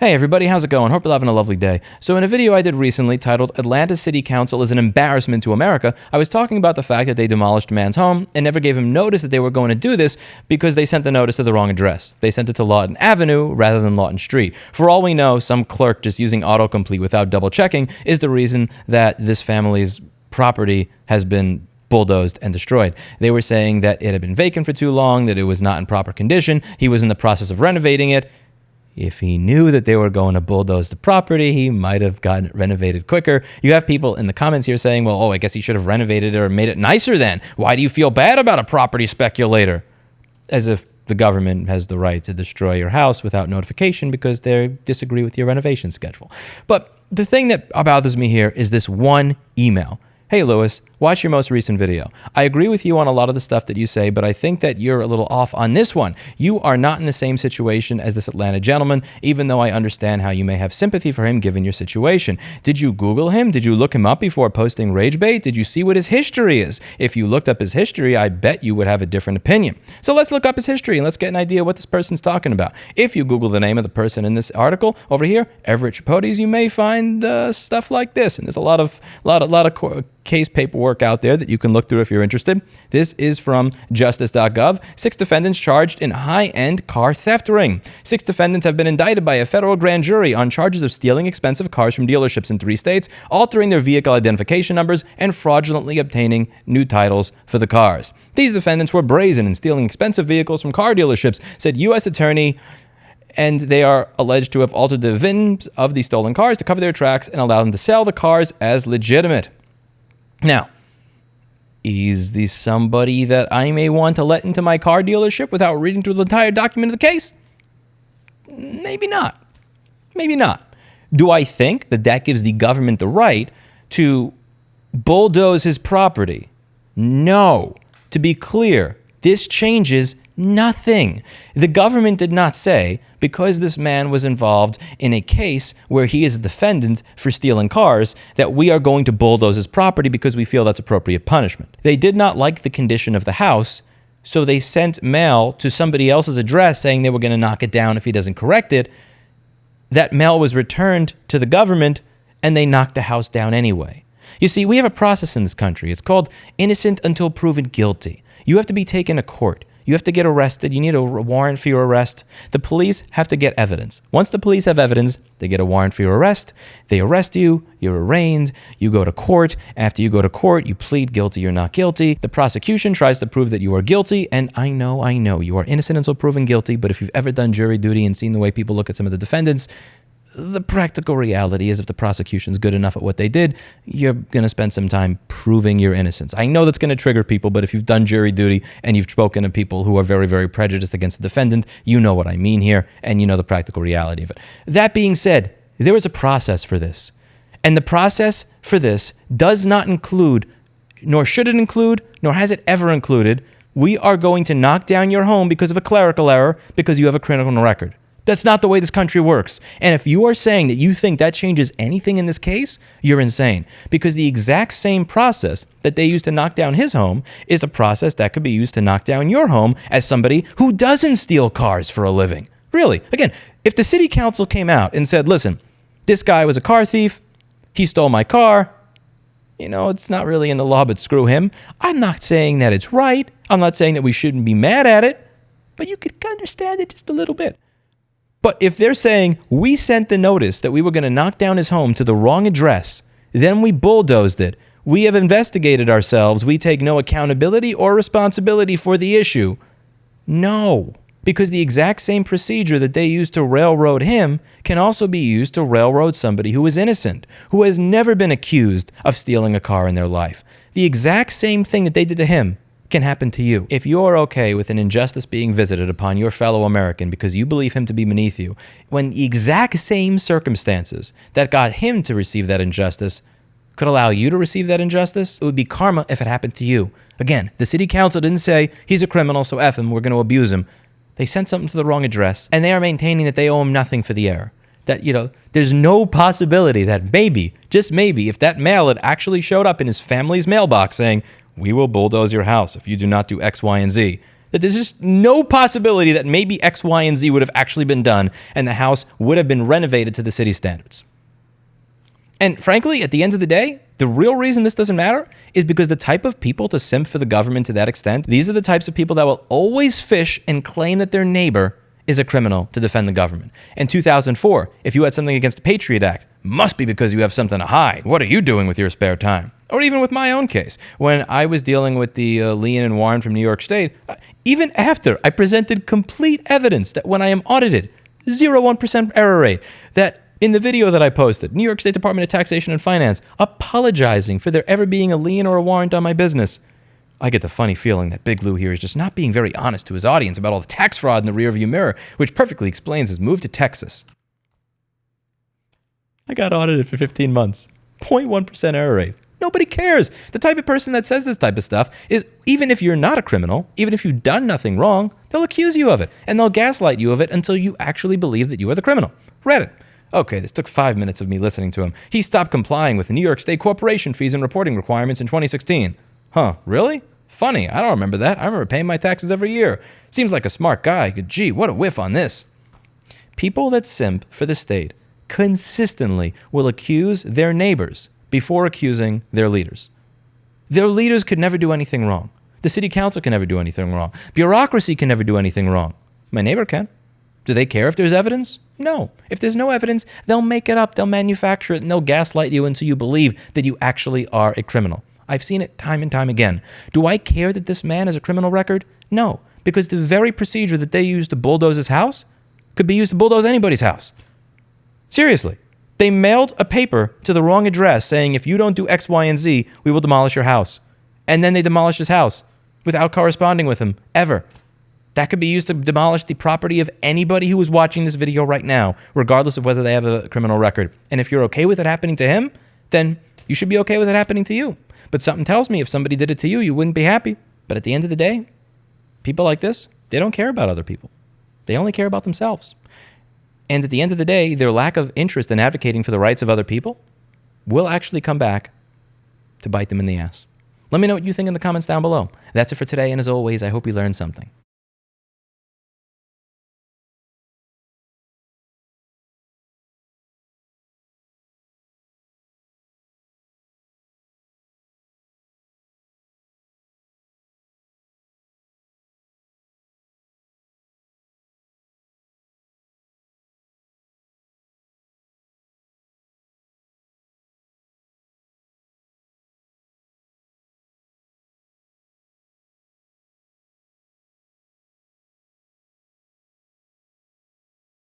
Hey everybody, how's it going? Hope you're having a lovely day. So in a video I did recently titled Atlanta City Council is an Embarrassment to America, I was talking about the fact that they demolished a man's home and never gave him notice that they were going to do this because they sent the notice to the wrong address. They sent it to Lawton Avenue rather than Lawton Street. For all we know, some clerk just using autocomplete without double checking is the reason that this family's property has been bulldozed and destroyed. They were saying that it had been vacant for too long, that it was not in proper condition. He was in the process of renovating it. If he knew that they were going to bulldoze the property, he might have gotten it renovated quicker. You have people in the comments here saying, well, I guess he should have renovated it or made it nicer then. Why do you feel bad about a property speculator? As if the government has the right to destroy your house without notification because they disagree with your renovation schedule. But the thing that bothers me here is this one email. Hey, Lewis, watch your most recent video. I agree with you on a lot of the stuff that you say, but I think that you're a little off on this one. You are not in the same situation as this Atlanta gentleman, even though I understand how you may have sympathy for him given your situation. Did you Google him? Did you look him up before posting rage bait? Did you see what his history is? If you looked up his history, I bet you would have a different opinion. So let's look up his history and let's get an idea what this person's talking about. If you Google the name of the person in this article over here, Everett Chipotes, you may find stuff like this. And there's a lot of case paperwork out there that you can look through if you're interested. This is from justice.gov. 6 defendants charged in high-end car theft ring. 6 defendants have been indicted by a federal grand jury on charges of stealing expensive cars from dealerships in 3 states, altering their vehicle identification numbers, and fraudulently obtaining new titles for the cars. These defendants were brazen in stealing expensive vehicles from car dealerships, said U.S. Attorney, and they are alleged to have altered the VINs of the stolen cars to cover their tracks and allow them to sell the cars as legitimate. Now, is this somebody that I may want to let into my car dealership without reading through the entire document of the case? Maybe not. Maybe not. Do I think that that gives the government the right to bulldoze his property? No. To be clear, this changes nothing. The government did not say, because this man was involved in a case where he is a defendant for stealing cars, that we are going to bulldoze his property because we feel that's appropriate punishment. They did not like the condition of the house, so they sent mail to somebody else's address saying they were going to knock it down if he doesn't correct it. That mail was returned to the government, and they knocked the house down anyway. You see, we have a process in this country. It's called innocent until proven guilty. You have to be taken to court. You have to get arrested. You need a warrant for your arrest. The police have to get evidence. Once the police have evidence, they get a warrant for your arrest. They arrest you. You're arraigned. You go to court. After you go to court, you plead guilty or not guilty. The prosecution tries to prove that you are guilty. And I know, you are innocent until proven guilty. But if you've ever done jury duty and seen the way people look at some of the defendants, the practical reality is if the prosecution's good enough at what they did, you're going to spend some time proving your innocence. I know that's going to trigger people, but if you've done jury duty and you've spoken to people who are very, very prejudiced against the defendant, you know what I mean here, and you know the practical reality of it. That being said, there is a process for this. And the process for this does not include, nor should it include, nor has it ever included, we are going to knock down your home because of a clerical error because you have a criminal record. That's not the way this country works. And if you are saying that you think that changes anything in this case, you're insane. Because the exact same process that they used to knock down his home is a process that could be used to knock down your home as somebody who doesn't steal cars for a living. Really. Again, if the city council came out and said, listen, this guy was a car thief, he stole my car, it's not really in the law, but screw him. I'm not saying that it's right. I'm not saying that we shouldn't be mad at it, but you could understand it just a little bit. But if they're saying, we sent the notice that we were going to knock down his home to the wrong address, then we bulldozed it, we have investigated ourselves, we take no accountability or responsibility for the issue. No, because the exact same procedure that they used to railroad him can also be used to railroad somebody who is innocent, who has never been accused of stealing a car in their life. The exact same thing that they did to him can happen to you. If you're okay with an injustice being visited upon your fellow American because you believe him to be beneath you, when the exact same circumstances that got him to receive that injustice could allow you to receive that injustice, it would be karma if it happened to you. Again, the city council didn't say, he's a criminal, so F him, we're going to abuse him. They sent something to the wrong address, and they are maintaining that they owe him nothing for the error. That, there's no possibility that maybe, just maybe, if that mail had actually showed up in his family's mailbox saying, we will bulldoze your house if you do not do X, Y, and Z, That there's just no possibility that maybe X, Y, and Z would have actually been done and the house would have been renovated to the city standards. And frankly, at the end of the day, the real reason this doesn't matter is because the type of people to simp for the government to that extent, these are the types of people that will always fish and claim that their neighbor is a criminal to defend the government. In 2004, if you had something against the Patriot Act, must be because you have something to hide. What are you doing with your spare time? Or even with my own case, when I was dealing with the Leon and Warren from New York State, even after I presented complete evidence that when I am audited, 0.1% error rate, that in the video that I posted, New York State Department of Taxation and Finance apologizing for there ever being a lien or a warrant on my business. I get the funny feeling that Big Lou here is just not being very honest to his audience about all the tax fraud in the rearview mirror, which perfectly explains his move to Texas. I got audited for 15 months. 0.1% error rate. Nobody cares. The type of person that says this type of stuff is, even if you're not a criminal, even if you've done nothing wrong, they'll accuse you of it, and they'll gaslight you of it until you actually believe that you are the criminal. Reddit. Okay, this took 5 minutes of me listening to him. He stopped complying with the New York State corporation fees and reporting requirements in 2016. Huh, really? Funny, I don't remember that. I remember paying my taxes every year. Seems like a smart guy. Gee, what a whiff on this. People that simp for the state consistently will accuse their neighbors before accusing their leaders. Their leaders could never do anything wrong. The city council can never do anything wrong. Bureaucracy can never do anything wrong. My neighbor can. Do they care if there's evidence? No. If there's no evidence, they'll make it up, they'll manufacture it, and they'll gaslight you until you believe that you actually are a criminal. I've seen it time and time again. Do I care that this man has a criminal record? No, because the very procedure that they used to bulldoze his house could be used to bulldoze anybody's house. Seriously. They mailed a paper to the wrong address saying, if you don't do X, Y, and Z, we will demolish your house. And then they demolished his house without corresponding with him, ever. That could be used to demolish the property of anybody who is watching this video right now, regardless of whether they have a criminal record. And if you're okay with it happening to him, then you should be okay with it happening to you. But something tells me if somebody did it to you, you wouldn't be happy. But at the end of the day, people like this, they don't care about other people. They only care about themselves. And at the end of the day, their lack of interest in advocating for the rights of other people will actually come back to bite them in the ass. Let me know what you think in the comments down below. That's it for today, and as always, I hope you learned something.